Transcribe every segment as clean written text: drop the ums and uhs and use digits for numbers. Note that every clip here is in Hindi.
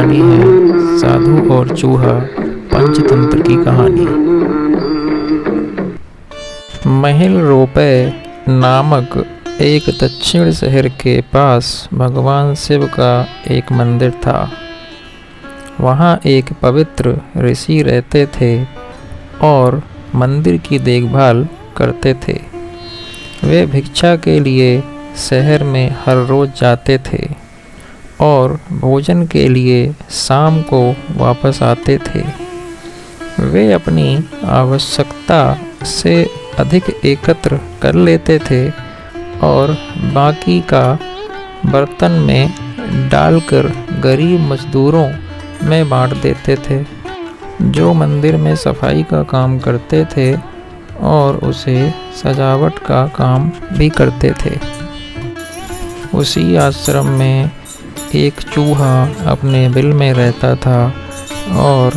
कहानी है साधु और चूहा पंचतंत्र की कहानी। महल रोपे नामक एक दक्षिण शहर के पास भगवान शिव का एक मंदिर था। वहाँ एक पवित्र ऋषि रहते थे और मंदिर की देखभाल करते थे। वे भिक्षा के लिए शहर में हर रोज जाते थे और भोजन के लिए शाम को वापस आते थे। वे अपनी आवश्यकता से अधिक एकत्र कर लेते थे और बाकी का बर्तन में डालकर गरीब मजदूरों में बांट देते थे, जो मंदिर में सफाई का काम करते थे और उसे सजावट का काम भी करते थे। उसी आश्रम में एक चूहा अपने बिल में रहता था और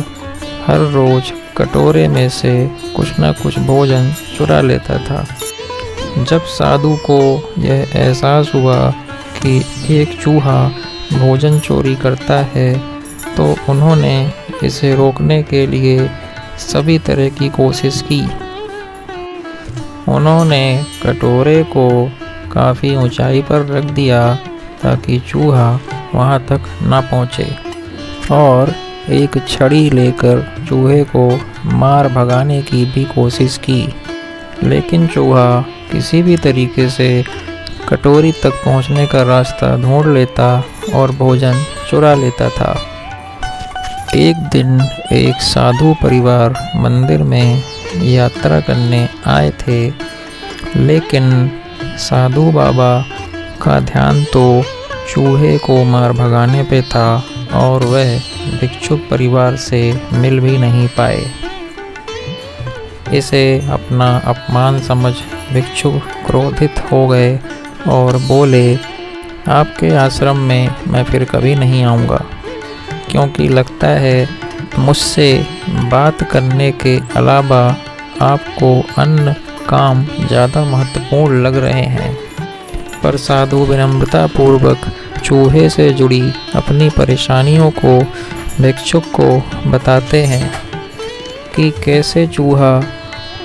हर रोज कटोरे में से कुछ न कुछ भोजन चुरा लेता था। जब साधु को यह एहसास हुआ कि एक चूहा भोजन चोरी करता है तो उन्होंने इसे रोकने के लिए सभी तरह की कोशिश की। उन्होंने कटोरे को काफ़ी ऊंचाई पर रख दिया ताकि चूहा वहां तक न पहुंचे और एक छड़ी लेकर चूहे को मार भगाने की भी कोशिश की, लेकिन चूहा किसी भी तरीके से कटोरी तक पहुंचने का रास्ता ढूंढ लेता और भोजन चुरा लेता था। एक दिन एक साधु परिवार मंदिर में यात्रा करने आए थे, लेकिन साधु बाबा का ध्यान तो चूहे को मार भगाने पे था और वह भिक्षुक परिवार से मिल भी नहीं पाए। इसे अपना अपमान समझ भिक्षुक क्रोधित हो गए और बोले, आपके आश्रम में मैं फिर कभी नहीं आऊँगा, क्योंकि लगता है मुझसे बात करने के अलावा आपको अन्य काम ज़्यादा महत्वपूर्ण लग रहे हैं। पर साधु विनम्रता पूर्वक चूहे से जुड़ी अपनी परेशानियों को भिक्षुक को बताते हैं कि कैसे चूहा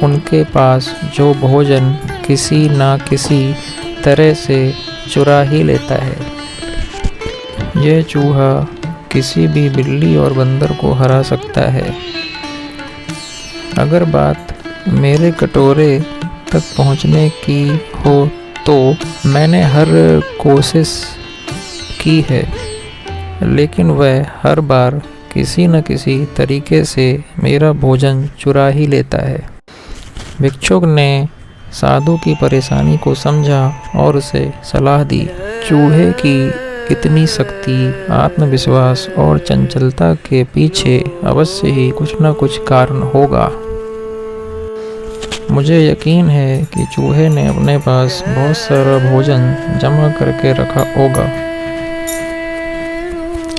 उनके पास जो भोजन किसी न किसी तरह से चुरा ही लेता है। यह चूहा किसी भी बिल्ली और बंदर को हरा सकता है। अगर बात मेरे कटोरे तक पहुंचने की हो तो मैंने हर कोशिश की है, लेकिन वह हर बार किसी न किसी तरीके से मेरा भोजन चुरा ही लेता है। भिक्षुक ने साधु की परेशानी को समझा और उसे सलाह दी। चूहे की इतनी शक्ति, आत्मविश्वास और चंचलता के पीछे अवश्य ही कुछ न कुछ कारण होगा। मुझे यकीन है कि चूहे ने अपने पास बहुत सारा भोजन जमा करके रखा होगा।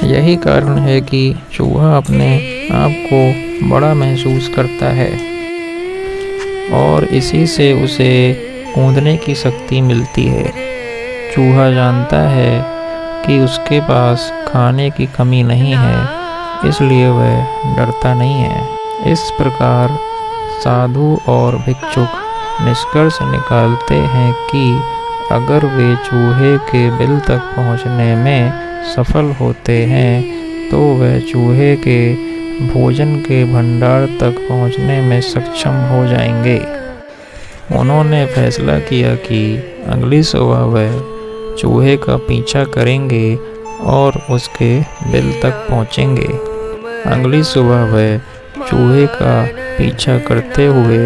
यही कारण है कि चूहा अपने आप को बड़ा महसूस करता है और इसी से उसे कूदने की शक्ति मिलती है। चूहा जानता है कि उसके पास खाने की कमी नहीं है, इसलिए वह डरता नहीं है। इस प्रकार साधु और भिक्षुक निष्कर्ष निकालते हैं कि अगर वे चूहे के बिल तक पहुंचने में सफल होते हैं तो वह चूहे के भोजन के भंडार तक पहुंचने में सक्षम हो जाएंगे। उन्होंने फैसला किया कि अगली सुबह वह चूहे का पीछा करेंगे और उसके बिल तक पहुंचेंगे। अगली सुबह वह चूहे का पीछा करते हुए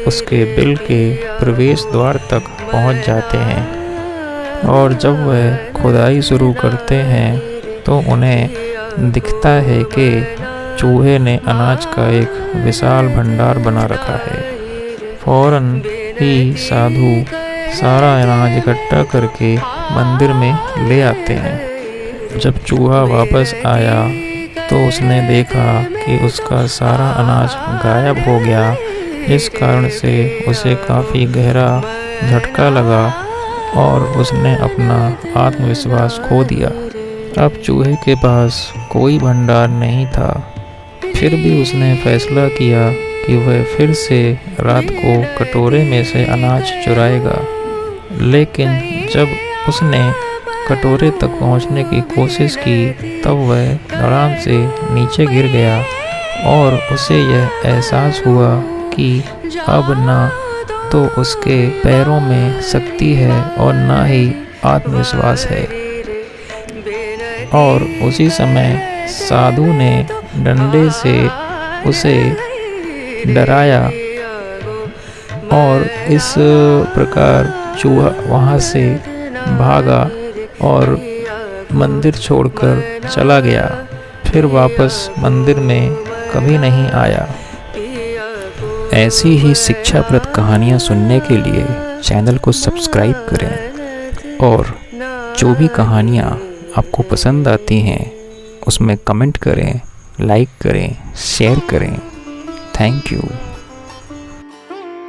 उसके बिल के प्रवेश द्वार तक पहुंच जाते हैं और जब वह खुदाई शुरू करते हैं तो उन्हें दिखता है कि चूहे ने अनाज का एक विशाल भंडार बना रखा है। फौरन ही साधु सारा अनाज इकट्ठा करके मंदिर में ले आते हैं। जब चूहा वापस आया तो उसने देखा कि उसका सारा अनाज गायब हो गया, जिस कारण से उसे काफ़ी गहरा झटका लगा और उसने अपना आत्मविश्वास खो दिया। अब चूहे के पास कोई भंडार नहीं था, फिर भी उसने फैसला किया कि वह फिर से रात को कटोरे में से अनाज चुराएगा। लेकिन जब उसने कटोरे तक पहुंचने की कोशिश की तब वह धड़ाम से नीचे गिर गया और उसे यह एहसास हुआ कि अब ना तो उसके पैरों में शक्ति है और ना ही आत्मविश्वास है। और उसी समय साधु ने डंडे से उसे डराया और इस प्रकार चूहा वहाँ से भागा और मंदिर छोड़कर चला गया, फिर वापस मंदिर में कभी नहीं आया। ऐसी ही शिक्षाप्रद कहानियाँ सुनने के लिए चैनल को सब्सक्राइब करें और जो भी कहानियाँ आपको पसंद आती हैं उसमें कमेंट करें, लाइक करें, शेयर करें। Thank you.